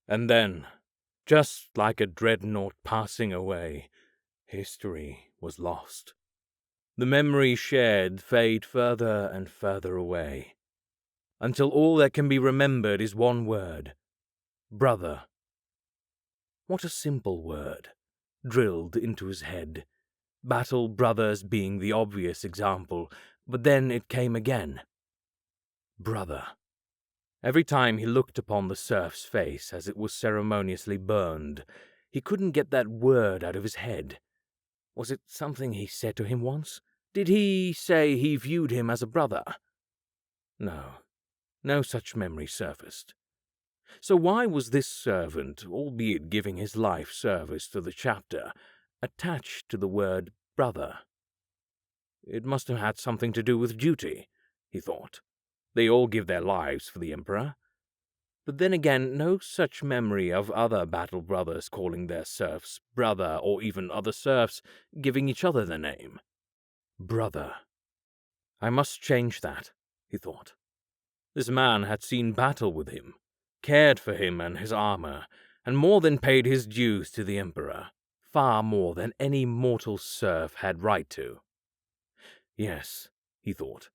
And then, just like a dreadnought passing away, history was lost. The memories shared fade further and further away, until all that can be remembered is one word: brother. What a simple word, drilled into his head. Battle brothers being the obvious example, but then it came again. Brother. Every time he looked upon the serf's face as it was ceremoniously burned, he couldn't get that word out of his head. Was it something he said to him once? Did he say he viewed him as a brother? No such memory surfaced. So why was this servant, albeit giving his life service to the chapter, attached to the word brother? It must have had something to do with duty, he thought. They all give their lives for the Emperor. But then again, no such memory of other battle brothers calling their serfs brother, or even other serfs giving each other the name. Brother. I must change that, he thought. This man had seen battle with him, cared for him and his armor, and more than paid his dues to the Emperor, far more than any mortal serf had right to. Yes, he thought,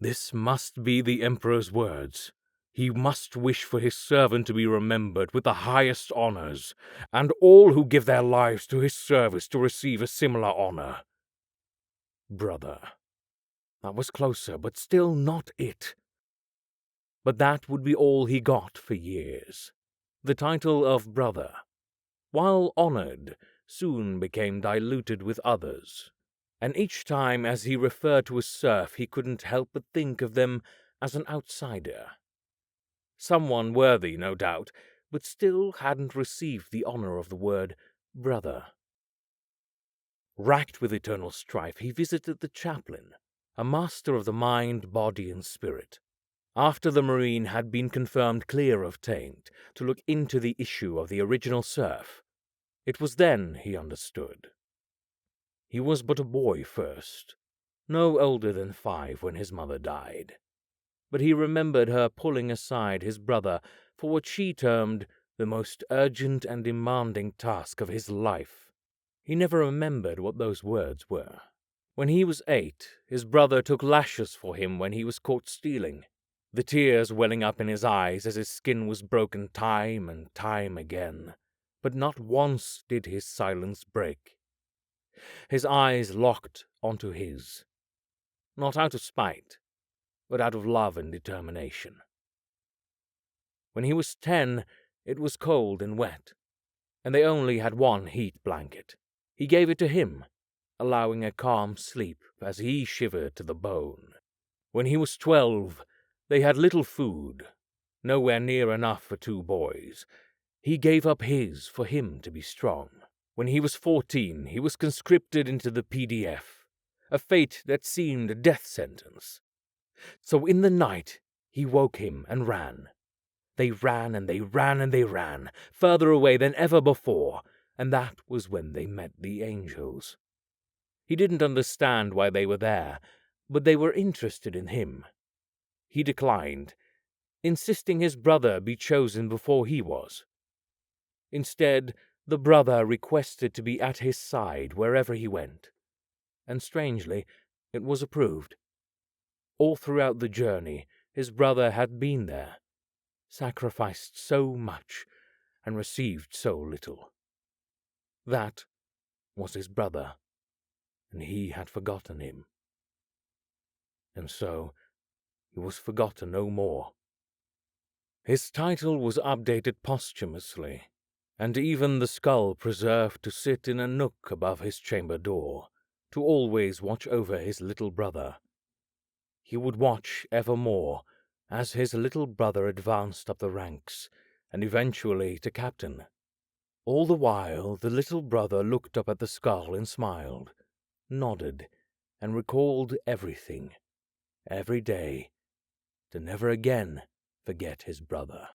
this must be the Emperor's words. He must wish for his servant to be remembered with the highest honors, and all who give their lives to his service to receive a similar honor. Brother. That was closer, but still not it. But that would be all he got for years. The title of brother, while honored, soon became diluted with others, and each time as he referred to a serf he couldn't help but think of them as an outsider. Someone worthy, no doubt, but still hadn't received the honor of the word brother. Racked with eternal strife, he visited the chaplain, a master of the mind, body, and spirit, after the Marine had been confirmed clear of taint, to look into the issue of the original serf. It was then he understood. He was but a boy first, no older than 5 when his mother died, but he remembered her pulling aside his brother for what she termed the most urgent and demanding task of his life. He never remembered what those words were. When he was 8, his brother took lashes for him when he was caught stealing, the tears welling up in his eyes as his skin was broken time and time again. But not once did his silence break. His eyes locked onto his, not out of spite, but out of love and determination. When he was 10, it was cold and wet, and they only had one heat blanket. He gave it to him, allowing a calm sleep as he shivered to the bone. When he was 12, they had little food, nowhere near enough for 2 boys. He gave up his for him to be strong. When he was 14, he was conscripted into the PDF, a fate that seemed a death sentence. So in the night, he woke him and ran. They ran and they ran and they ran, further away than ever before, and that was when they met the angels. He didn't understand why they were there, but they were interested in him. He declined, insisting his brother be chosen before he was. Instead, the brother requested to be at his side wherever he went, and strangely, it was approved. All throughout the journey, his brother had been there, sacrificed so much, and received so little. That was his brother, and he had forgotten him. And so, he was forgotten no more. His title was updated posthumously, and even the skull preserved to sit in a nook above his chamber door, to always watch over his little brother. He would watch evermore as his little brother advanced up the ranks, and eventually to captain. All the while the little brother looked up at the skull and smiled, nodded, and recalled everything, every day, to never again forget his brother.